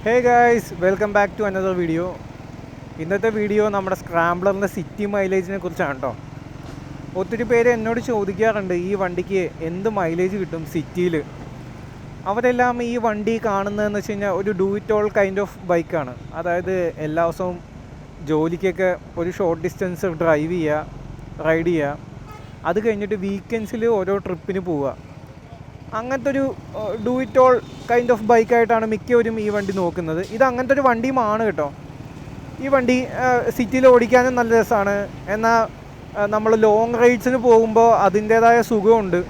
Hey guys, welcome back to another video. ഇന്നത്തെ video നമ്മുടെ സ്ക്രാംബ്ലറിൻ്റെ സിറ്റി മൈലേജിനെ കുറിച്ചാണ് കേട്ടോ. ഒത്തിരി പേര് എന്നോട് ചോദിക്കാറുണ്ട് ഈ വണ്ടിക്ക് എന്ത് മൈലേജ് കിട്ടും സിറ്റിയിൽ. അവരെല്ലാം ഈ വണ്ടി കാണുന്നതെന്ന് വെച്ച് കഴിഞ്ഞാൽ ഒരു do it all kind of ബൈക്കാണ്. അതായത് എല്ലാ ദിവസവും ജോലിക്കൊക്കെ ഒരു ഷോർട്ട് ഡിസ്റ്റൻസ് ഡ്രൈവ് ചെയ്യുക, റൈഡ് ചെയ്യുക, അത് കഴിഞ്ഞിട്ട് വീക്കെൻഡ്സിൽ ഓരോ ട്രിപ്പിന് പോവുക. അങ്ങനത്തെ ഒരു do it all kind of ബൈക്കായിട്ടാണ് മിക്കവരും ഈ വണ്ടി നോക്കുന്നത്. ഇത് അങ്ങനത്തെ ഒരു വണ്ടിയുമാണ് കേട്ടോ. ഈ വണ്ടി സിറ്റിയിൽ ഓടിക്കാനും നല്ല രസമാണ്. എന്നാൽ നമ്മൾ ലോങ് റൈഡ്സിന് പോകുമ്പോൾ അതിൻ്റേതായ സുഖമുണ്ട്.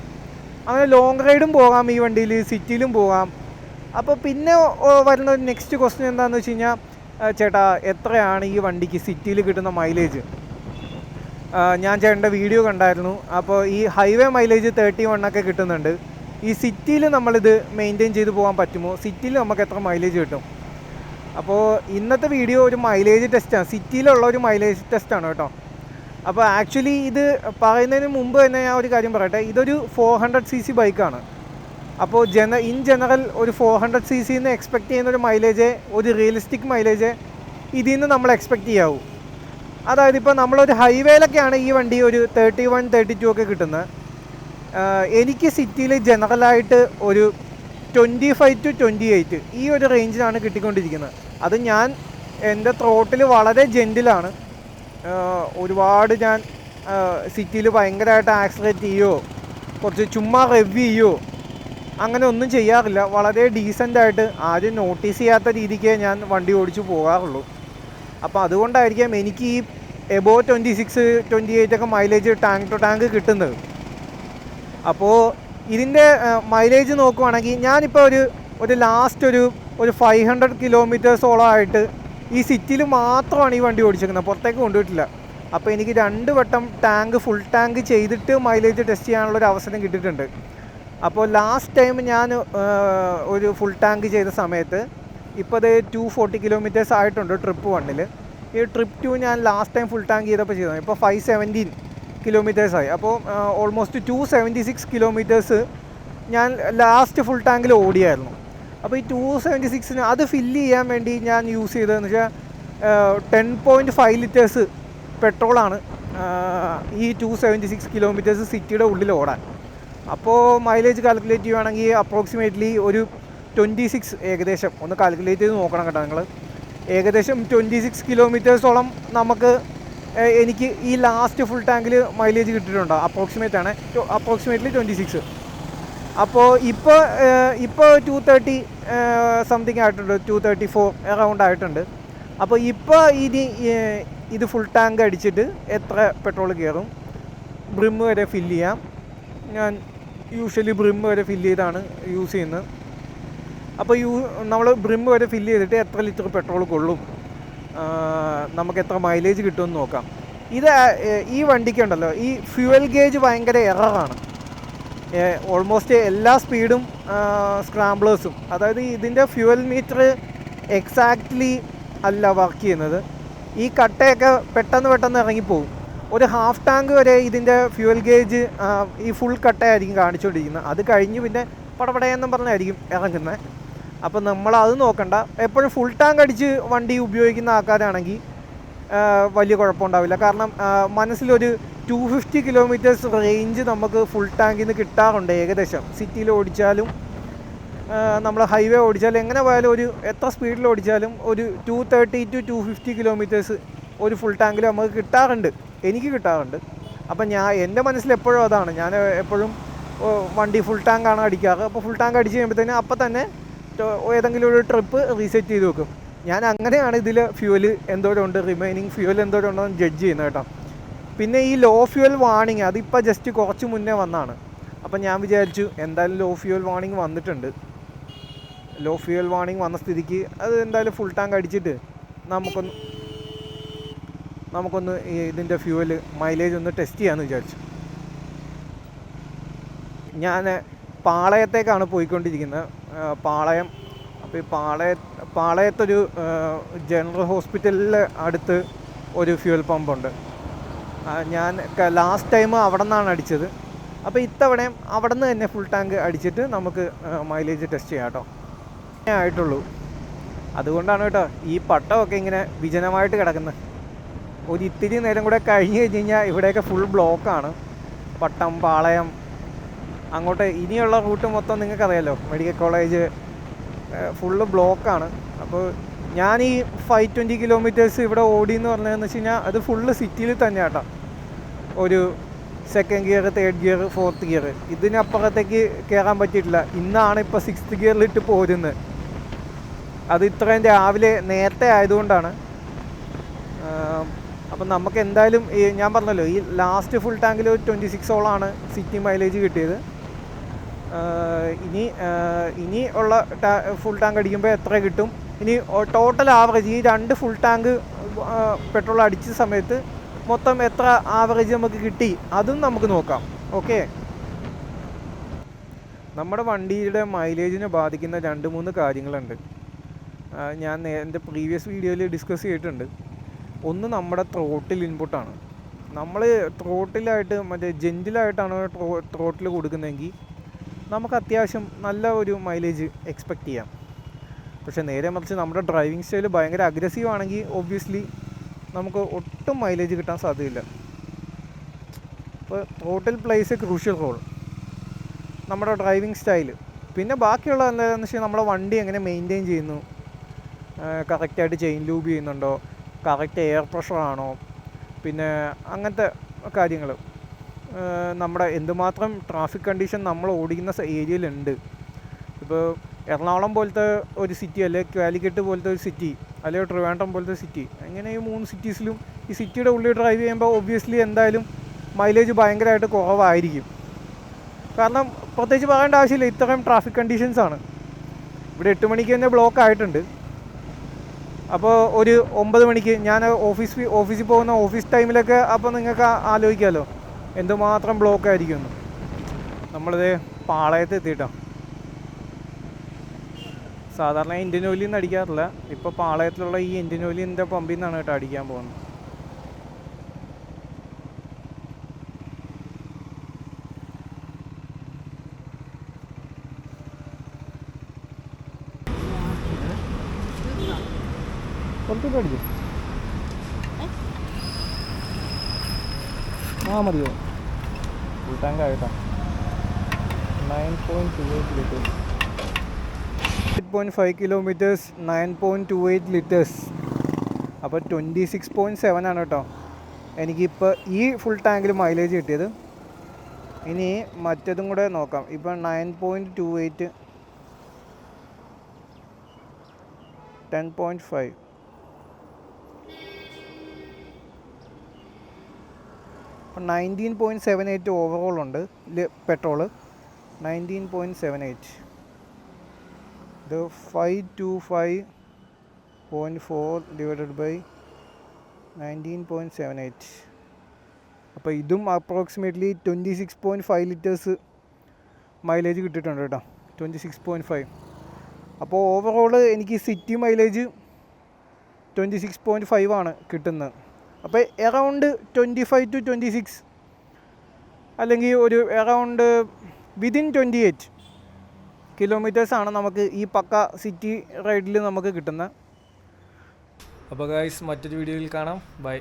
അങ്ങനെ ലോങ് റൈഡും പോകാം ഈ വണ്ടിയിൽ, സിറ്റിയിലും പോകാം. അപ്പോൾ പിന്നെ വരുന്ന ഒരു നെക്സ്റ്റ് ക്വസ്റ്റ്യൻ എന്താണെന്ന് വെച്ച് കഴിഞ്ഞാൽ, ചേട്ടാ എത്രയാണ് ഈ വണ്ടിക്ക് സിറ്റിയിൽ കിട്ടുന്ന മൈലേജ്? ഞാൻ ചേട്ടൻ്റെ വീഡിയോ കണ്ടായിരുന്നു. അപ്പോൾ ഈ ഹൈവേ മൈലേജ് 31 ഒക്കെ കിട്ടുന്നുണ്ട്. ഈ സിറ്റിയിൽ നമ്മളിത് മെയിൻറ്റെയിൻ ചെയ്ത് പോകാൻ പറ്റുമോ? സിറ്റിയിൽ നമുക്ക് എത്ര മൈലേജ് കിട്ടും? അപ്പോൾ ഇന്നത്തെ വീഡിയോ ഒരു മൈലേജ് ടെസ്റ്റാണ്, സിറ്റിയിലുള്ള ഒരു മൈലേജ് ടെസ്റ്റാണ് കേട്ടോ. അപ്പോൾ ആക്ച്വലി ഇത് പറയുന്നതിന് മുമ്പ് തന്നെ ഞാൻ ഒരു കാര്യം പറയട്ടെ. ഇതൊരു 400cc ബൈക്കാണ്. അപ്പോൾ ഇൻ ജനറൽ ഒരു 400cc എക്സ്പെക്റ്റ് ചെയ്യുന്നൊരു മൈലേജ്, ഒരു റിയലിസ്റ്റിക് മൈലേജ് ഇതിൽ നിന്ന് നമ്മൾ എക്സ്പെക്റ്റ് ചെയ്യാവൂ. അതായത് ഇപ്പോൾ നമ്മളൊരു ഹൈവേയിലൊക്കെയാണ് ഈ വണ്ടി ഒരു 31, 32 ഒക്കെ കിട്ടുന്നത്. എനിക്ക് സിറ്റിയിൽ ജനറലായിട്ട് ഒരു 25 to 28 ഈ ഒരു റേഞ്ചിലാണ് കിട്ടിക്കൊണ്ടിരിക്കുന്നത്. അത് ഞാൻ എൻ്റെ ത്രോട്ടിൽ വളരെ ജെൻറ്റിലാണ്. ഒരുപാട് ഞാൻ സിറ്റിയിൽ ഭയങ്കരമായിട്ട് ആക്സിലേറ്റ് ചെയ്യുമോ, കുറച്ച് ചുമ്മാ റെവ് ചെയ്യുമോ, അങ്ങനെ ഒന്നും ചെയ്യാറില്ല. വളരെ ഡീസൻ്റായിട്ട് ആരും നോട്ടീസ് ചെയ്യാത്ത രീതിക്ക് ഞാൻ വണ്ടി ഓടിച്ച് പോകാറുള്ളൂ. അപ്പോൾ അതുകൊണ്ടായിരിക്കാം എനിക്ക് ഈ എബോവ് 26, 28 ഒക്കെ മൈലേജ് ടാങ്ക് ടു ടാങ്ക് കിട്ടുന്നത്. അപ്പോൾ ഇതിൻ്റെ മൈലേജ് നോക്കുവാണെങ്കിൽ ഞാനിപ്പോൾ ഒരു ലാസ്റ്റ് ഒരു 500 കിലോമീറ്റേഴ്സോളമായിട്ട് ഈ സിറ്റിയിൽ മാത്രമാണ് ഈ വണ്ടി ഓടിച്ചിരിക്കുന്നത്, പുറത്തേക്ക് കൊണ്ടുപോയിട്ടില്ല. അപ്പോൾ എനിക്ക് 2 വട്ടം ഫുൾ ടാങ്ക് ചെയ്തിട്ട് മൈലേജ് ടെസ്റ്റ് ചെയ്യാനുള്ളൊരു അവസരം കിട്ടിയിട്ടുണ്ട്. അപ്പോൾ ലാസ്റ്റ് ടൈം ഞാൻ ഒരു ഫുൾ ടാങ്ക് ചെയ്ത സമയത്ത് ഇപ്പോൾ അത് 240 കിലോമീറ്റേഴ്സ് ആയിട്ടുണ്ട് ട്രിപ്പ് 1. ഈ ട്രിപ്പ് 2 ഞാൻ ലാസ്റ്റ് ടൈം ഫുൾ ടാങ്ക് ചെയ്തപ്പോൾ ചെയ്തത് ഇപ്പോൾ 517 കിലോമീറ്റേഴ്സായി. അപ്പോൾ ഓൾമോസ്റ്റ് 276 കിലോമീറ്റേഴ്സ് ഞാൻ ലാസ്റ്റ് ഫുൾ ടാങ്കിൽ ഓടിയായിരുന്നു. അപ്പോൾ ഈ 276 അത് ഫില്ല് ചെയ്യാൻ വേണ്ടി ഞാൻ യൂസ് ചെയ്തതെന്ന് വെച്ചാൽ 10.5 ലിറ്റേഴ്സ് പെട്രോളാണ് ഈ 276 കിലോമീറ്റേഴ്സ് സിറ്റിയുടെ ഉള്ളിൽ ഓടാൻ. അപ്പോൾ മൈലേജ് കാൽക്കുലേറ്റ് ചെയ്യുകയാണെങ്കിൽ അപ്രോക്സിമേറ്റ്ലി ഒരു 26, ഏകദേശം ഒന്ന് കാൽക്കുലേറ്റ് ചെയ്ത് നോക്കണം കേട്ടോ നിങ്ങൾ. ഏകദേശം 26 കിലോമീറ്റേഴ്സോളം എനിക്ക് ഈ ലാസ്റ്റ് ഫുൾ ടാങ്കിൽ മൈലേജ് കിട്ടിയിട്ടുണ്ട്. അപ്രോക്സിമേറ്റ്ലി 26. അപ്പോൾ ഇപ്പോൾ 230 സംതിങ് ആയിട്ടുണ്ട്, 234 അറൗണ്ട് ആയിട്ടുണ്ട്. അപ്പോൾ ഇപ്പോൾ ഇത് ഫുൾ ടാങ്ക് അടിച്ചിട്ട് എത്ര പെട്രോൾ കയറും? ബ്രിം വരെ ഫില്ല് ചെയ്യാം. ഞാൻ യൂഷ്വലി ബ്രിം വരെ ഫില്ല് ചെയ്താണ് യൂസ് ചെയ്യുന്നത്. അപ്പോൾ നമ്മൾ ബ്രിം വരെ ഫില്ല് ചെയ്തിട്ട് എത്ര ലിറ്റർ പെട്രോൾ കൊള്ളും, നമുക്ക് എത്ര മൈലേജ് കിട്ടുമെന്ന് നോക്കാം. ഈ വണ്ടിക്കുണ്ടല്ലോ, ഈ ഫ്യൂവൽ ഗേജ് ഭയങ്കര എററാണ്. ഓൾമോസ്റ്റ് എല്ലാ സ്പീഡും സ്ക്രാംബ്ലേഴ്സും, അതായത് ഇതിൻ്റെ ഫ്യൂവൽ മീറ്റർ എക്സാക്ട്ലി അല്ല വർക്ക് ചെയ്യുന്നത്. ഈ കട്ടയൊക്കെ പെട്ടെന്ന് ഇറങ്ങിപ്പോകും. ഒരു ഹാഫ് ടാങ്ക് വരെ ഇതിൻ്റെ ഫ്യൂവൽ ഗേജ് ഈ ഫുൾ കട്ടയായിരിക്കും കാണിച്ചുകൊണ്ടിരിക്കുന്നത്. അത് കഴിഞ്ഞ് പിന്നെ പടപടയെന്നും പറഞ്ഞായിരിക്കും ഇറങ്ങുന്നത്. അപ്പോൾ നമ്മളത് നോക്കണ്ട. എപ്പോഴും ഫുൾ ടാങ്ക് അടിച്ച് വണ്ടി ഉപയോഗിക്കുന്ന ആൾക്കാരാണെങ്കിൽ വലിയ കുഴപ്പമുണ്ടാവില്ല. കാരണം മനസ്സിലൊരു 250 കിലോമീറ്റേഴ്സ് റേഞ്ച് നമുക്ക് ഫുൾ ടാങ്കിൽ നിന്ന് കിട്ടാറുണ്ട്. ഏകദേശം സിറ്റിയിൽ ഓടിച്ചാലും നമ്മൾ ഹൈവേ ഓടിച്ചാലും എങ്ങനെ പോയാലും എത്ര സ്പീഡിൽ ഓടിച്ചാലും ഒരു 230 to 250 കിലോമീറ്റേഴ്സ് ഒരു ഫുൾ ടാങ്കിൽ നമുക്ക് കിട്ടാറുണ്ട്, എനിക്ക് കിട്ടാറുണ്ട്. അപ്പം എൻ്റെ മനസ്സിൽ എപ്പോഴും അതാണ്. ഞാൻ എപ്പോഴും വണ്ടി ഫുൾ ടാങ്കാണ് അടിക്കാറ്. അപ്പോൾ ഫുൾ ടാങ്ക് അടിച്ച് കഴിയുമ്പോഴത്തേന് അപ്പം തന്നെ ഏതെങ്കിലും ഒരു ട്രിപ്പ് റീസെറ്റ് ചെയ്ത് വെക്കും. ഞാൻ അങ്ങനെയാണ് ഇതിൽ ഫ്യൂവൽ എന്തോരമുണ്ട്, റിമൈനിങ് ഫ്യൂവൽ എന്തോരമുണ്ടോ എന്ന് ജഡ്ജ് ചെയ്യുന്നത് കേട്ടോ. പിന്നെ ഈ ലോ ഫ്യൂവൽ വാണിങ് അതിപ്പോൾ ജസ്റ്റ് കുറച്ച് മുന്നേ വന്നതാണ്. അപ്പം ഞാൻ വിചാരിച്ചു എന്തായാലും ലോ ഫ്യൂവൽ വാണിങ് വന്നിട്ടുണ്ട്. ലോ ഫ്യൂവൽ വാണിങ് വന്ന സ്ഥിതിക്ക് അത് എന്തായാലും ഫുൾ ടാങ്ക് അടിച്ചിട്ട് നമുക്കൊന്ന് ഇതിൻ്റെ ഫ്യൂവൽ മൈലേജ് ഒന്ന് ടെസ്റ്റ് ചെയ്യാമെന്ന് വിചാരിച്ചു. ഞാൻ പാളയത്തേക്കാണ് പോയിക്കൊണ്ടിരിക്കുന്നത്. പാളയം. അപ്പോൾ ഈ പാളയത്തൊരു ജനറൽ ഹോസ്പിറ്റലിൽ അടുത്ത് ഒരു ഫ്യൂവൽ പമ്പുണ്ട്. ഞാൻ ലാസ്റ്റ് ടൈം അവിടെ നിന്നാണ് അടിച്ചത്. അപ്പോൾ ഇത്തവണയും അവിടെ നിന്ന് തന്നെ ഫുൾ ടാങ്ക് അടിച്ചിട്ട് നമുക്ക് മൈലേജ് ടെസ്റ്റ് ചെയ്യാം കേട്ടോ. ആയിട്ടുള്ളൂ. അതുകൊണ്ടാണ് കേട്ടോ ഈ പട്ടമൊക്കെ ഇങ്ങനെ വിജനമായിട്ട് കിടക്കുന്നത്. ഒരു ഇത്തിരി നേരം കൂടെ കഴിഞ്ഞ് കഴിഞ്ഞാൽ ഇവിടെയൊക്കെ ഫുൾ ബ്ലോക്കാണ്. പട്ടം, പാളയം, അങ്ങോട്ട് ഇനിയുള്ള റൂട്ട് മൊത്തം നിങ്ങൾക്കറിയാലോ, മെഡിക്കൽ കോളേജ് ഫുള്ള് ബ്ലോക്കാണ്. അപ്പോൾ ഞാൻ ഈ 520 കിലോമീറ്റേഴ്സ് ഇവിടെ ഓടിയെന്ന് പറഞ്ഞതെന്ന് വെച്ച് കഴിഞ്ഞാൽ അത് ഫുള്ള് സിറ്റിയിൽ തന്നെയാണ് കേട്ടോ. ഒരു second gear, third gear, fourth gear, ഇതിനപ്പുറത്തേക്ക് കയറാൻ പറ്റിയിട്ടില്ല. ഇന്നാണ് ഇപ്പോൾ 6th ഗിയറിലിട്ട് പോരുന്നത്. അത് ഇത്രയും രാവിലെ നേരത്തെ ആയതുകൊണ്ടാണ്. അപ്പം നമുക്ക് എന്തായാലും ഞാൻ പറഞ്ഞല്ലോ, ഈ ലാസ്റ്റ് ഫുൾ ടാങ്കിൽ 26ഓളാണ് സിറ്റി മൈലേജ് കിട്ടിയത്. ഇനി ഉള്ള ഫുൾ ടാങ്ക് അടിക്കുമ്പോൾ എത്ര കിട്ടും, ഇനി ടോട്ടൽ ആവറേജ് ഈ 2 ഫുൾ ടാങ്ക് പെട്രോൾ അടിച്ച സമയത്ത് മൊത്തം എത്ര ആവറേജ് നമുക്ക് കിട്ടി അതും നമുക്ക് നോക്കാം. ഓക്കെ, നമ്മുടെ വണ്ടിയുടെ മൈലേജിനെ ബാധിക്കുന്ന 2-3 കാര്യങ്ങളുണ്ട്. ഞാൻ എൻ്റെ പ്രീവിയസ് വീഡിയോയിൽ ഡിസ്കസ് ചെയ്തിട്ടുണ്ട്. ഒന്ന് നമ്മുടെ ത്രോട്ടിൽ ഇൻപുട്ടാണ്. നമ്മൾ ത്രോട്ടിലായിട്ട് മറ്റേ ജെൻറ്റിലായിട്ടാണ് ത്രോട്ടിൽ കൊടുക്കുന്നതെങ്കിൽ നമുക്ക് അത്യാവശ്യം നല്ല ഒരു മൈലേജ് എക്സ്പെക്റ്റ് ചെയ്യാം. പക്ഷേ നേരെ മറിച്ച് നമ്മുടെ ഡ്രൈവിംഗ് സ്റ്റൈൽ ഭയങ്കര അഗ്രസീവ് ആണെങ്കിൽ ഒബ്വിയസ്ലി നമുക്ക് ഒട്ടും മൈലേജ് കിട്ടാൻ സാധ്യതയില്ല. അപ്പോൾ throttle plays a crucial role, നമ്മുടെ ഡ്രൈവിംഗ് സ്റ്റൈൽ. പിന്നെ ബാക്കിയുള്ള എന്താണെന്ന് വെച്ചാൽ നമ്മുടെ വണ്ടി എങ്ങനെ മെയിൻറ്റെയിൻ ചെയ്യുന്നു, കറക്റ്റായിട്ട് ചെയിൻ ലൂബ് ചെയ്യുന്നുണ്ടോ, കറക്റ്റ് എയർ പ്രഷറാണോ, പിന്നെ അങ്ങനത്തെ കാര്യങ്ങൾ. നമ്മുടെ എന്തുമാത്രം ട്രാഫിക് കണ്ടീഷൻ നമ്മൾ ഓടിക്കുന്ന ഏരിയയിലുണ്ട്. ഇപ്പോൾ എറണാകുളം പോലത്തെ ഒരു സിറ്റി, അല്ലെങ്കിൽ കാലിക്കറ്റ് പോലത്തെ ഒരു സിറ്റി, അല്ലെങ്കിൽ ട്രിവാൻഡ്രം പോലത്തെ സിറ്റി, അങ്ങനെ ഈ 3 സിറ്റീസിലും ഈ സിറ്റിയുടെ ഉള്ളിൽ ഡ്രൈവ് ചെയ്യുമ്പോൾ ഒബ്വിയസ്ലി എന്തായാലും മൈലേജ് ഭയങ്കരമായിട്ട് കുറവായിരിക്കും. കാരണം പ്രത്യേകിച്ച് പറയേണ്ട ആവശ്യമില്ല, ഇത്രയും ട്രാഫിക് കണ്ടീഷൻസ് ആണ്. ഇവിടെ 8 മണിക്ക് തന്നെ ബ്ലോക്ക് ആയിട്ടുണ്ട്. അപ്പോൾ ഒരു 9 മണിക്ക് ഞാൻ ഓഫീസിൽ പോകുന്ന ഓഫീസ് ടൈമിലൊക്കെ അപ്പോൾ നിങ്ങൾക്ക് ആലോചിക്കാമല്ലോ എന്തുമാത്രം ബ്ലോക്ക് ആയിരിക്കുമെന്ന്. നമ്മളിത് പാളയത്ത് എത്തിയിട്ടോ. സാധാരണ ഇന്ത്യൻ ഓയിലിൽ നിന്ന് അടിക്കാറില്ല, ഇപ്പോൾ പാളയത്തിലുള്ള ഈ ഇന്ത്യൻ ഓയിലിൻ്റെ പമ്പിൽ നിന്നാണ് കേട്ടോ അടിക്കാൻ പോകുന്നത്. കുറച്ചൊക്കെ അടിക്കും. മതിയോ? ഫുൾ ടാങ്ക് ആയിട്ടാ. 9.28 ലിറ്റേഴ്സ്, 8.5 കിലോമീറ്റേഴ്സ്, 9.28 ലിറ്റേഴ്സ്. അപ്പോൾ 26.7 ആണ് കേട്ടോ എനിക്കിപ്പോൾ ഈ ഫുൾ ടാങ്കിൽ മൈലേജ് കിട്ടിയത്. ഇനി മറ്റേതും കൂടെ നോക്കാം. ഇപ്പം 9.28, 10.5, അപ്പം 19.78 ഓവറോൾ ഉണ്ട് പെട്രോള്. 19.78, ഇത് 525.4 ഡിവൈഡഡ് ബൈ 19.78. അപ്പോൾ ഇതും അപ്രോക്സിമേറ്റ്ലി 26.5 ലിറ്റേഴ്സ് മൈലേജ് കിട്ടിയിട്ടുണ്ട് കേട്ടോ. 26.5. അപ്പോൾ ഓവറോൾ എനിക്ക് സിറ്റി മൈലേജ് 26.5 ആണ് കിട്ടുന്നത്. അപ്പോൾ എറൗണ്ട് 25 to 26, അല്ലെങ്കിൽ ഒരു എറൗണ്ട് വിതിൻ 28 കിലോമീറ്റേഴ്സാണ് നമുക്ക് ഈ പക്ക സിറ്റി റൈഡിൽ നമുക്ക് കിട്ടുന്നത്. അപ്പോൾ ഗൈസ്, മറ്റൊരു വീഡിയോയിൽ കാണാം. ബൈ.